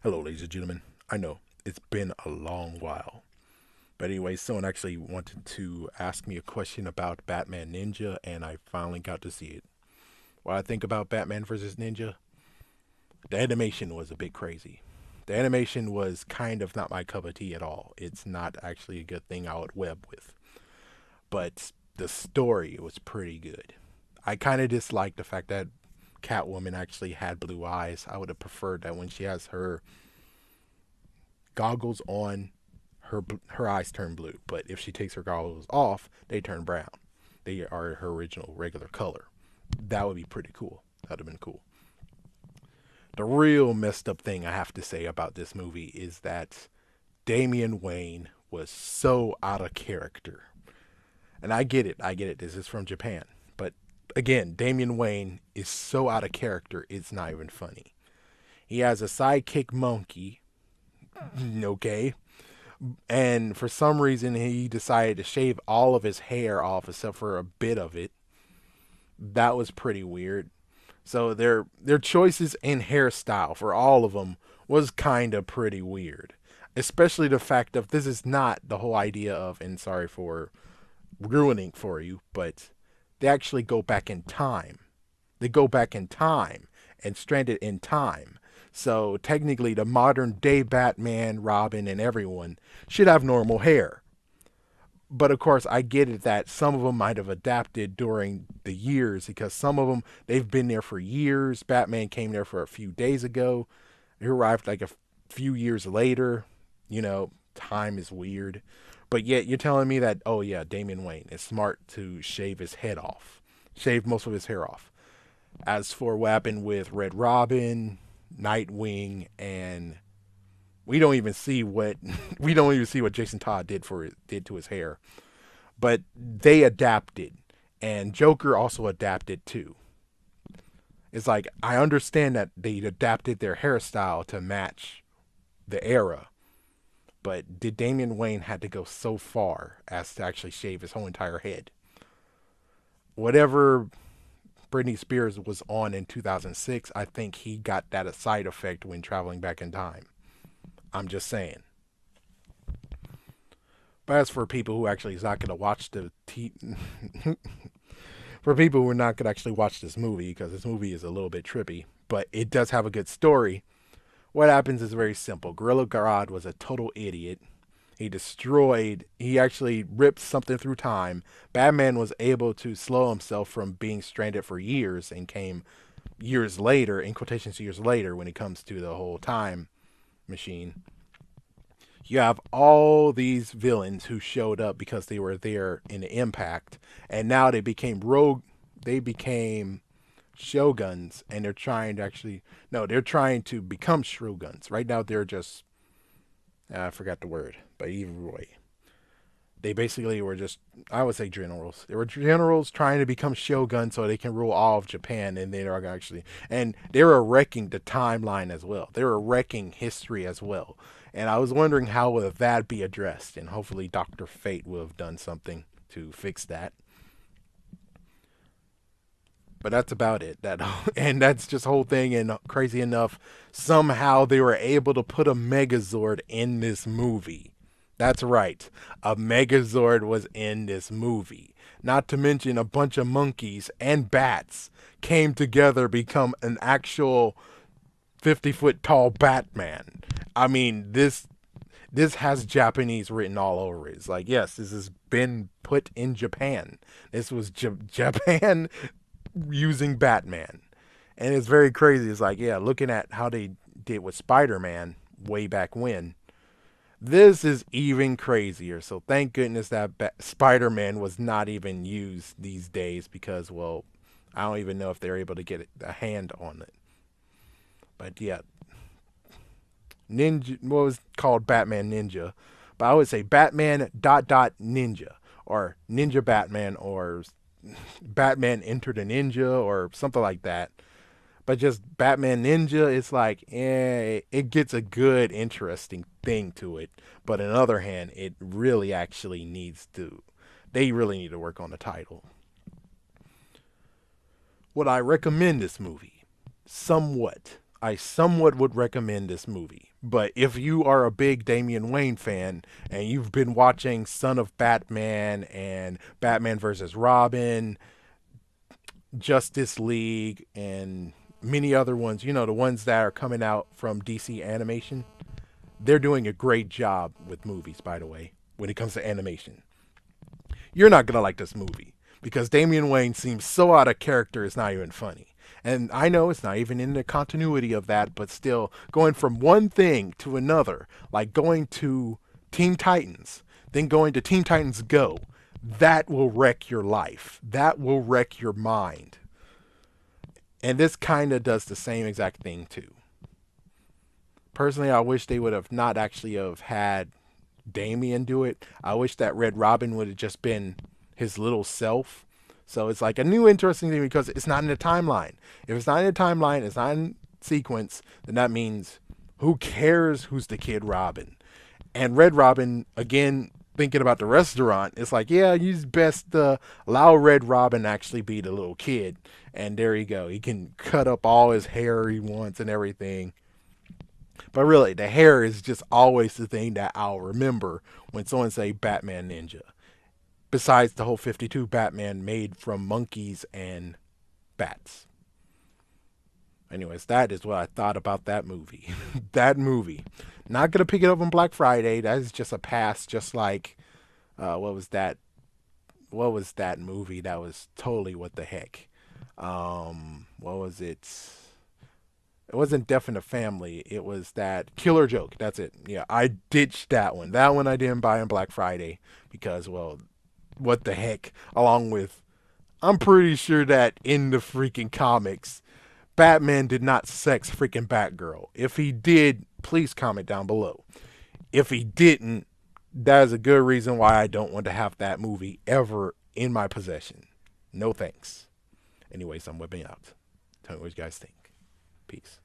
Hello, ladies and gentlemen. I know it's been a long while. But anyway, someone actually wanted to ask me a question about Batman Ninja, and I finally got to see it. What I think about Batman vs. Ninja, the animation was a bit crazy. The animation was kind of not my cup of tea at all. It's not actually a good thing I would web with. But the story was pretty good. I kind of disliked the fact that Catwoman actually had blue eyes. I would have preferred that when she has her goggles on, her eyes turn blue. But if she takes her goggles off, they turn brown. They are her original regular color. That would be pretty cool. That'd have been cool. The real messed up thing I have to say about this movie is that Damian Wayne was so out of character. And I get it. I get it. This is from Japan. But again, Damian Wayne is so out of character, it's not even funny. He has a sidekick monkey, okay, and for some reason he decided to shave all of his hair off except for a bit of it. That was pretty weird. So their choices in hairstyle for all of them was kind of pretty weird. Especially the fact of this is not the whole idea of, and sorry for ruining for you, but they actually go back in time. They go back in time and stranded in time. So technically, the modern day Batman, Robin, and everyone should have normal hair. But of course, I get it that some of them might have adapted during the years because some of them they've been there for years. Batman came there for a few days ago. He arrived like a few years later. Time is weird. But yet you're telling me that, oh yeah, Damian Wayne is smart to shave his head off, shave most of his hair off. As for what happened with Red Robin, Nightwing, and we don't even see what we don't even see what Jason Todd did to his hair. But they adapted, and Joker also adapted too. It's like I understand that they adapted their hairstyle to match the era, but did Damian Wayne had to go so far as to actually shave his whole entire head? Whatever Britney Spears was on in 2006, I think he got that a side effect when traveling back in time. I'm just saying. But as for people who actually is not going to watch for people who are not going to actually watch this movie, because this movie is a little bit trippy, but it does have a good story. What happens is very simple. Gorilla Grodd was a total idiot. He actually ripped something through time. Batman was able to slow himself from being stranded for years and came years later, in quotations, years later, when it comes to the whole time machine. You have all these villains who showed up because they were there in the impact, and now they became rogue. They became shoguns, and they're trying to actually no, they're trying to become shoguns. Right now, they're just I forgot the word, but either way, they basically were just I would say generals. They were generals trying to become shoguns so they can rule all of Japan, and they are actually and they were wrecking the timeline as well. They were wrecking history as well. And I was wondering how will that be addressed, and hopefully Doctor Fate will have done something to fix that. But that's about it. That and that's just whole thing. And crazy enough, somehow they were able to put a Megazord in this movie. That's right, a Megazord was in this movie. Not to mention a bunch of monkeys and bats came together become an actual 50-foot tall Batman. I mean, this has Japanese written all over it. It's like, yes, this has been put in Japan. This was Japan using Batman. And it's very crazy. It's like, yeah, looking at how they did with Spider Man way back when, this is even crazier. So thank goodness that Spider Man was not even used these days because, well, I don't even know if they're able to get a hand on it. But yeah, Ninja, what was called Batman Ninja, but I would say Batman dot dot Ninja or Ninja Batman or Batman Enter the Ninja or something like that. But just Batman Ninja, it's like, it gets a good, interesting thing to it. But on the other hand, it really actually needs to, they really need to work on the title. Would I recommend this movie? Somewhat. I somewhat would recommend this movie. But if you are a big Damian Wayne fan and you've been watching Son of Batman and Batman versus Robin, Justice League, and many other ones, you know, the ones that are coming out from DC Animation, they're doing a great job with movies, by the way, when it comes to animation. You're not going to like this movie because Damian Wayne seems so out of character, it's not even funny. And I know it's not even in the continuity of that, but still, going from one thing to another, like going to Teen Titans, then going to Teen Titans Go, that will wreck your life. That will wreck your mind. And this kind of does the same exact thing too. Personally, I wish they would have not actually have had Damian do it. I wish that Red Robin would have just been his little self. So it's like a new interesting thing because it's not in the timeline. If it's not in the timeline, it's not in sequence, then that means who cares who's the kid Robin? And Red Robin, again, thinking about the restaurant, it's like, yeah, you best allow Red Robin actually be the little kid. And there you go. He can cut up all his hair he wants and everything. But really, the hair is just always the thing that I'll remember when someone say Batman Ninja. Besides the whole 52 Batman made from monkeys and bats. Anyways, that is what I thought about that movie. That movie. Not going to pick it up on Black Friday. That is just a pass, just like, what was that? What was that movie that was totally what the heck? What was it? It wasn't Death in the Family. It was that Killer Joke. That's it. Yeah, I ditched that one. That one I didn't buy on Black Friday because, well, what the heck? Along with, I'm pretty sure that in the freaking comics, Batman did not sex freaking Batgirl. If he did, please comment down below. If he didn't, that is a good reason why I don't want to have that movie ever in my possession. No thanks. Anyways, I'm whipping out. Tell me what you guys think. Peace.